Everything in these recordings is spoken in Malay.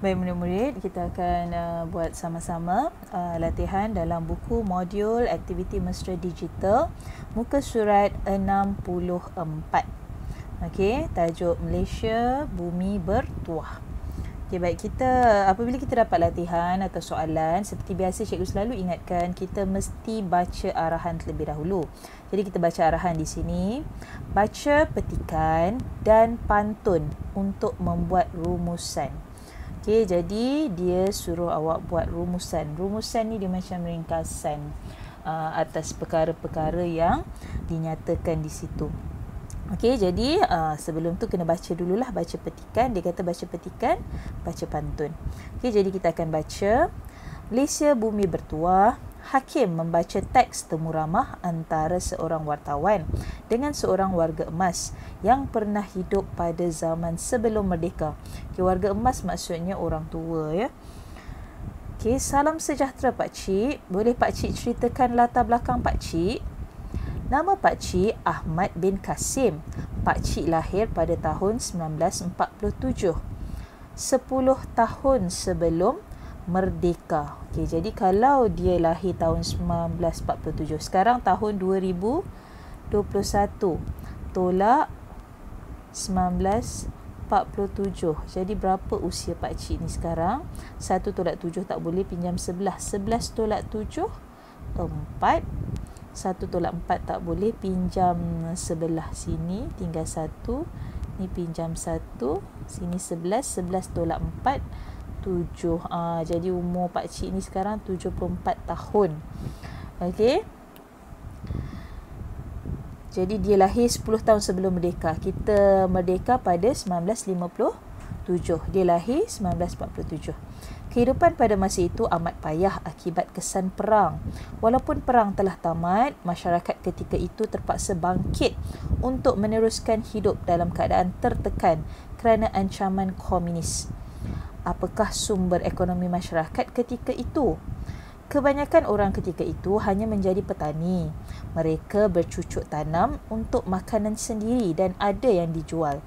Baik murid-murid, kita akan buat sama-sama latihan dalam buku modul aktiviti mesra digital muka surat 64. Okey, tajuk Malaysia Bumi Bertuah. Okey, baik, apabila kita dapat latihan atau soalan, seperti biasa cikgu selalu ingatkan kita mesti baca arahan terlebih dahulu. Jadi kita baca arahan di sini, baca petikan dan pantun untuk membuat rumusan. Okey, jadi dia suruh awak buat rumusan. Rumusan ni dia macam ringkasan atas perkara-perkara yang dinyatakan di situ. Okey, jadi sebelum tu kena baca dululah, baca petikan. Dia kata baca petikan, baca pantun. Okey, jadi kita akan baca. Malaysia Bumi Bertuah. Hakim membaca teks temu ramah antara seorang wartawan dengan seorang warga emas yang pernah hidup pada zaman sebelum merdeka. Okay, warga emas maksudnya orang tua, ya. Okay, salam sejahtera Pak Cik. Boleh Pak Cik ceritakan latar belakang Pak Cik? Nama Pak Cik Ahmad bin Kasim. Pak Cik lahir pada tahun 1947. 10 tahun sebelum merdeka. Okey, jadi kalau dia lahir tahun 1947, sekarang tahun 2021. Tolak 1947. Jadi berapa usia Pak Cik ni sekarang? 1 tolak 7 tak boleh, pinjam 11. 11 tolak 7, 4. 1 tolak 4 tak boleh, pinjam sebelah sini, tinggal 1. Ni pinjam 1, sini 11. 11 tolak 4, 7. Jadi umur Pak Cik ni sekarang 74 tahun. Okey. Jadi dia lahir 10 tahun sebelum merdeka. Kita merdeka pada 1957. Dia lahir 1947. Kehidupan pada masa itu amat payah akibat kesan perang. Walaupun perang telah tamat, masyarakat ketika itu terpaksa bangkit untuk meneruskan hidup dalam keadaan tertekan kerana ancaman komunis. Apakah sumber ekonomi masyarakat ketika itu? Kebanyakan orang ketika itu hanya menjadi petani. Mereka bercucuk tanam untuk makanan sendiri dan ada yang dijual.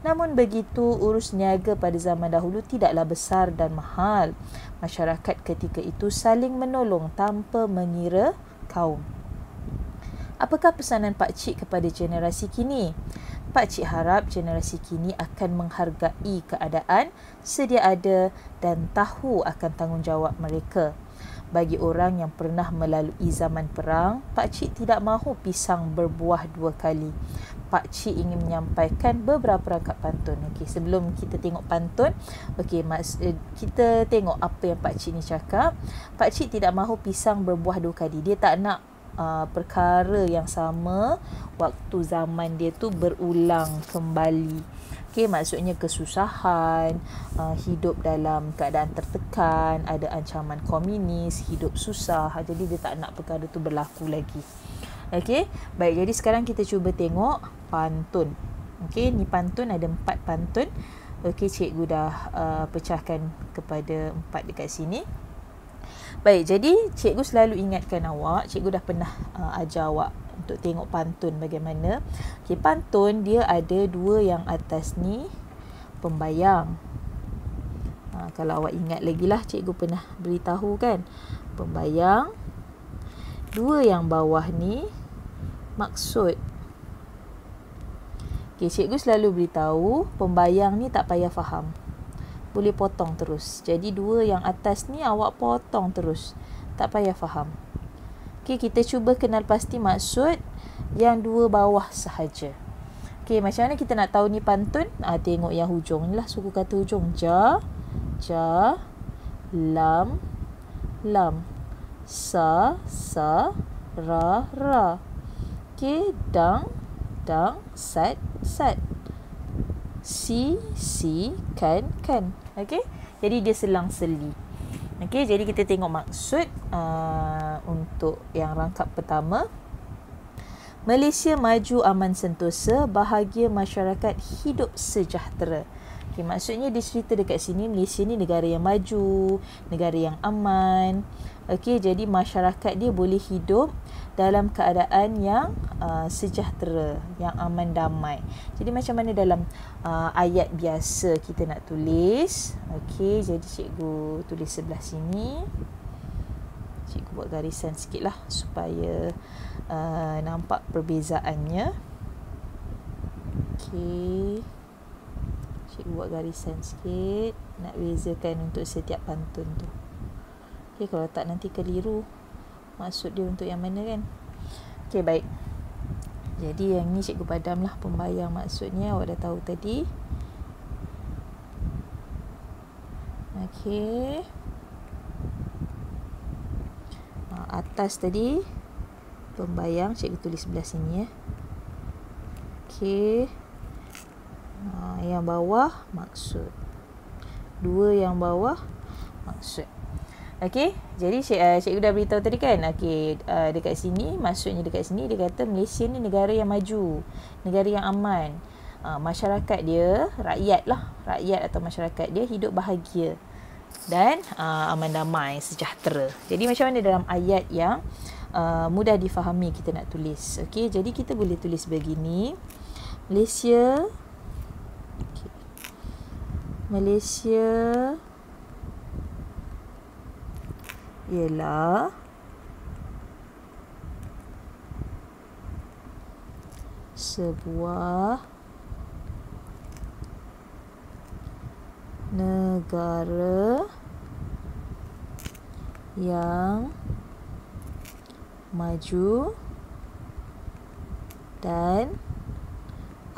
Namun begitu, urus niaga pada zaman dahulu tidaklah besar dan mahal. Masyarakat ketika itu saling menolong tanpa mengira kaum. Apakah pesanan Pak Cik kepada generasi kini? Pak Cik harap generasi kini akan menghargai keadaan, sedia ada dan tahu akan tanggungjawab mereka. Bagi orang yang pernah melalui zaman perang, Pak Cik tidak mahu pisang berbuah 2 kali. Pak Cik ingin menyampaikan beberapa rangkap pantun. Okey, sebelum kita tengok pantun, kita tengok apa yang Pak Cik ni cakap. Pak Cik tidak mahu pisang berbuah 2 kali. Dia tak nak perkara yang sama waktu zaman dia tu berulang kembali. Okey, maksudnya kesusahan, hidup dalam keadaan tertekan, ada ancaman komunis, hidup susah. Jadi dia tak nak perkara tu berlaku lagi. Okey, baik, jadi sekarang kita cuba tengok pantun. Okey, ni pantun, ada 4 pantun. Okey, cikgu dah pecahkan kepada 4 dekat sini. Baik, jadi cikgu selalu ingatkan awak, cikgu dah pernah ajar awak untuk tengok pantun bagaimana. Okey, pantun dia ada 2 yang atas ni pembayang. Kalau awak ingat lagi lah, cikgu pernah beritahu kan, pembayang. 2 yang bawah ni maksud. Okey, cikgu selalu beritahu pembayang ni tak payah faham, boleh potong terus. Jadi 2 yang atas ni awak potong terus, tak payah faham. Okey, kita cuba kenal pasti maksud yang 2 bawah sahaja. Okey, macam mana kita nak tahu ni pantun? Tengok yang hujung ni lah, suku kata hujung. Ja, lam, sa, ra. Okey, dang, sat. Si, kan. Okey, jadi dia selang-seli. Okey, jadi kita tengok maksud untuk yang rangkap pertama. Malaysia maju aman sentosa, bahagia masyarakat hidup sejahtera. Okey, maksudnya dia cerita dekat sini, Malaysia ni negara yang maju, negara yang aman. Okey, jadi masyarakat dia boleh hidup dalam keadaan yang sejahtera, yang aman damai. Jadi macam mana dalam ayat biasa kita nak tulis. Okey, jadi cikgu tulis sebelah sini. Cikgu buat garisan sikit lah supaya nampak perbezaannya. Okey, cikgu buat garisan sikit, nak bezakan untuk setiap pantun tu. Okey, kalau tak nanti keliru maksud dia untuk yang mana kan. Okey, baik. Jadi yang ni cikgu padam lah pembayang maksudnya, awak dah tahu tadi. Okey, atas tadi pembayang, cikgu tulis sebelah sini ya. Okey, yang bawah maksud, dua yang bawah maksud. Okey, jadi cikgu dah beritahu tadi kan. Okey, dekat sini, maksudnya dekat sini dia kata Malaysia ni negara yang maju, negara yang aman. Masyarakat dia, rakyat lah, rakyat atau masyarakat dia hidup bahagia dan aman damai, sejahtera. Jadi macam mana dalam ayat yang mudah difahami kita nak tulis. Okey, jadi kita boleh tulis begini. Malaysia, okay. Malaysia ialah sebuah negara yang maju dan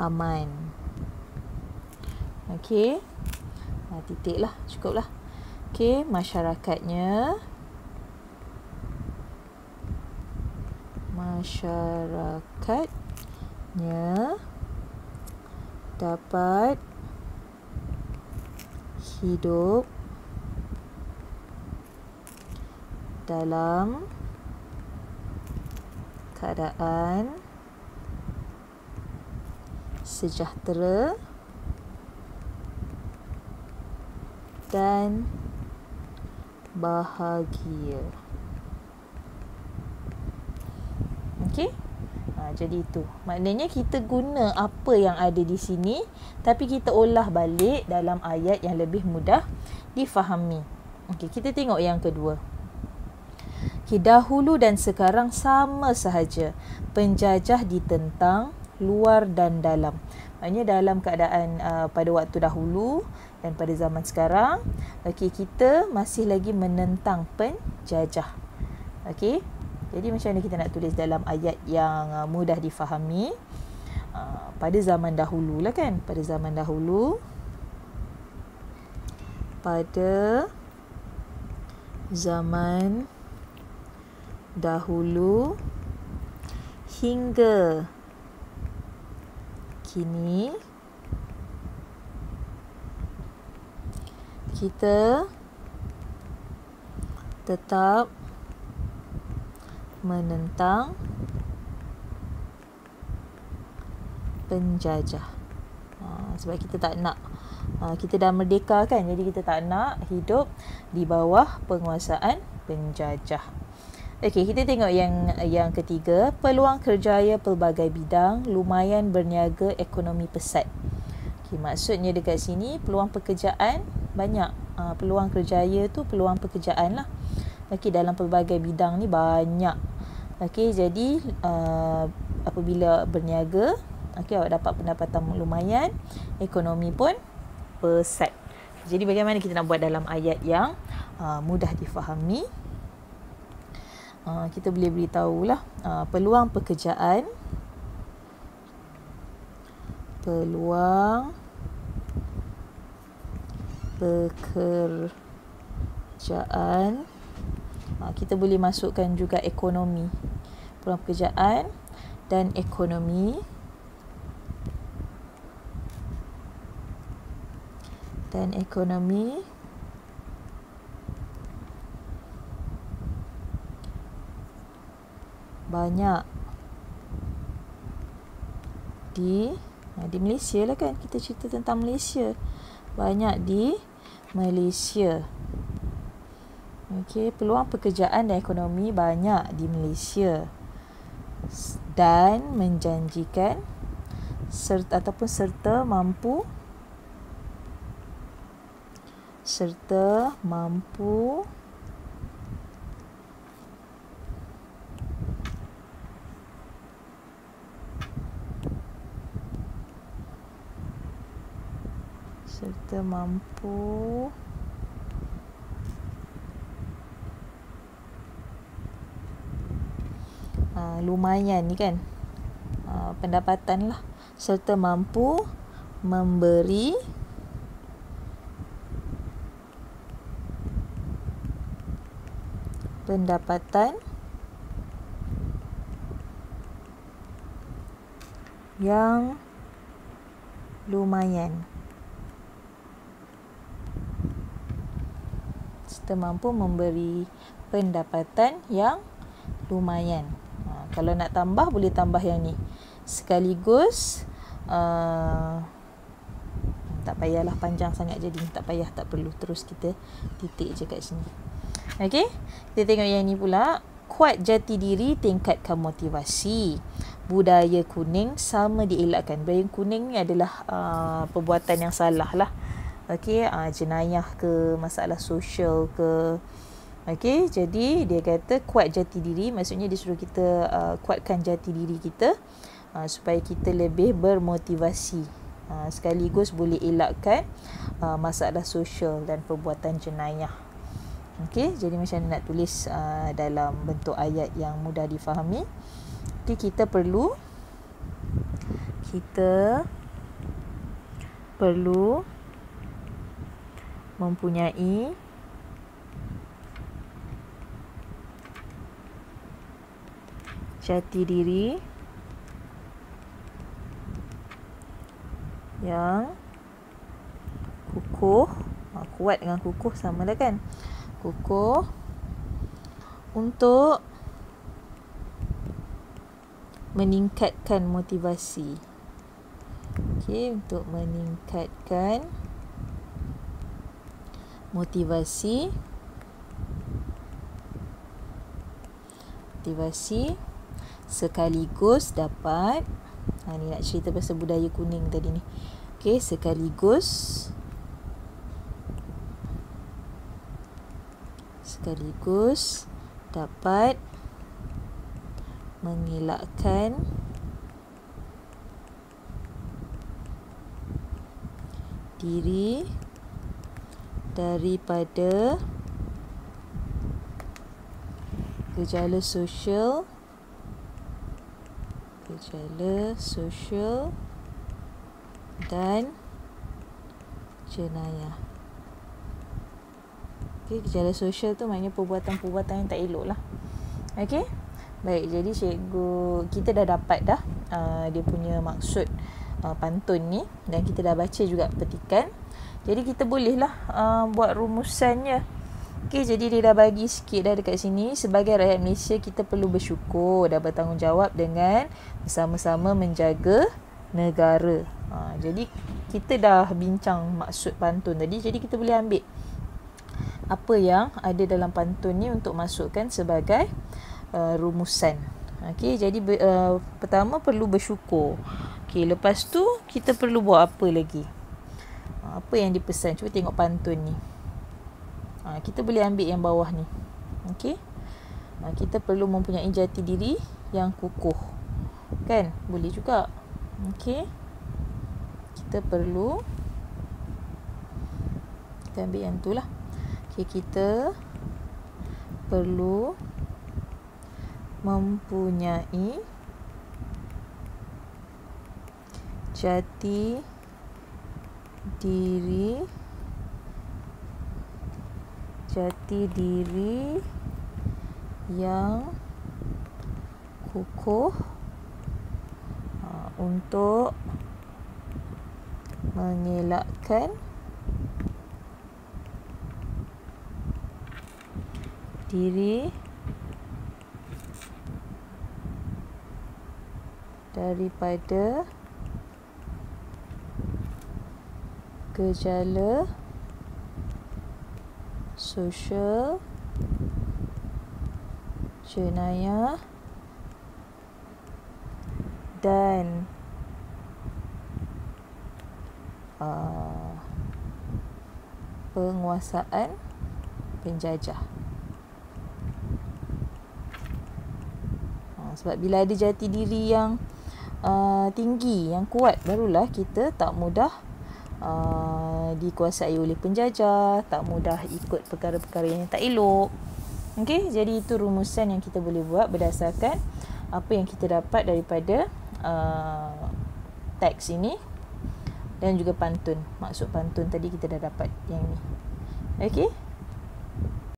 aman. Okey, titik lah, cukup lah. Okey, masyarakatnya dapat hidup dalam keadaan sejahtera dan bahagia. Okey? Jadi itu. Maknanya kita guna apa yang ada di sini tapi kita olah balik dalam ayat yang lebih mudah difahami. Okey, kita tengok yang kedua. Okay, dahulu dan sekarang sama sahaja. Penjajah ditentang luar dan dalam. Maknanya dalam keadaan pada waktu dahulu dan pada zaman sekarang, okey, kita masih lagi menentang penjajah. Okey. Jadi macam mana kita nak tulis dalam ayat yang mudah difahami? Pada zaman dahulu lah kan. Pada zaman dahulu. Pada zaman dahulu hingga kini kita tetap menentang penjajah. Sebab kita tak nak, kita dah merdeka kan, jadi kita tak nak hidup di bawah penguasaan penjajah. Okey, kita tengok yang ketiga. Peluang kerjaya pelbagai bidang, lumayan berniaga, ekonomi pesat. Okey, maksudnya dekat sini peluang pekerjaan banyak. Peluang kerjaya tu peluang pekerjaan lah. Okey, dalam pelbagai bidang ni banyak. Okey, jadi apabila berniaga, okey, awak dapat pendapatan lumayan, ekonomi pun pesat. Jadi bagaimana kita nak buat dalam ayat yang mudah difahami? Kita boleh beritahulah peluang pekerjaan, kita boleh masukkan juga ekonomi, peluang pekerjaan dan ekonomi, banyak di Malaysia lah kan, kita cerita tentang Malaysia, banyak di Malaysia. Okey, peluang pekerjaan dan ekonomi banyak di Malaysia. dan menjanjikan serta mampu lumayan ni kan, pendapatan lah, serta mampu memberi pendapatan yang lumayan. Serta mampu memberi pendapatan yang lumayan. Kalau nak tambah, boleh tambah yang ni. Sekaligus, tak payahlah panjang sangat jadi. Tak payah, tak perlu. Terus kita titik je kat sini. Okey, kita tengok yang ni pula. Kuat jati diri, tingkatkan motivasi. Budaya kuning sama dielakkan. Budaya kuning ni adalah perbuatan yang salah lah. Okey, jenayah ke, masalah sosial ke. Okey, jadi dia kata kuat jati diri, maksudnya dia suruh kita kuatkan jati diri kita supaya kita lebih bermotivasi, sekaligus boleh elakkan masalah sosial dan perbuatan jenayah. Okey, jadi macam nak tulis dalam bentuk ayat yang mudah difahami. Okey, kita perlu mempunyai jati diri yang kukuh. Kuat dengan kukuh sama dah kan? Kukuh untuk meningkatkan motivasi. Okey, untuk meningkatkan motivasi sekaligus dapat, ni nak cerita pasal budaya kuning tadi ni. Okey, sekaligus dapat mengelakkan diri daripada gejala sosial dan jenayah. Okey, gejala sosial tu maknanya perbuatan-perbuatan yang tak elok lah. Okey, baik, jadi cikgu kita dah dapat dah dia punya maksud pantun ni, dan kita dah baca juga petikan. Jadi kita bolehlah buat rumusannya. Okey, jadi dia dah bagi sikit dah dekat sini. Sebagai rakyat Malaysia, kita perlu bersyukur dan bertanggungjawab dengan bersama-sama menjaga negara. Jadi kita dah bincang maksud pantun tadi. Jadi kita boleh ambil apa yang ada dalam pantun ni untuk masukkan sebagai rumusan. Okey, jadi pertama perlu bersyukur. Okey, lepas tu kita perlu buat apa lagi? Apa yang dipesan? Cuba tengok pantun ni. Kita boleh ambil yang bawah ni. Okey. Kita perlu mempunyai jati diri yang kukuh. Kan? Boleh juga. Okey. Kita ambil yang tu lah. Okey, kita perlu mempunyai jati diri yang kukuh untuk mengelakkan diri daripada gejala sosial, jenayah dan penguasaan penjajah. Sebab bila ada jati diri yang tinggi, yang kuat, barulah kita tak mudah dikuasai oleh penjajah, tak mudah ikut perkara-perkara yang tak elok. Okey, jadi itu rumusan yang kita boleh buat berdasarkan apa yang kita dapat daripada teks ini dan juga pantun. Maksud pantun tadi kita dah dapat yang ni. Okey.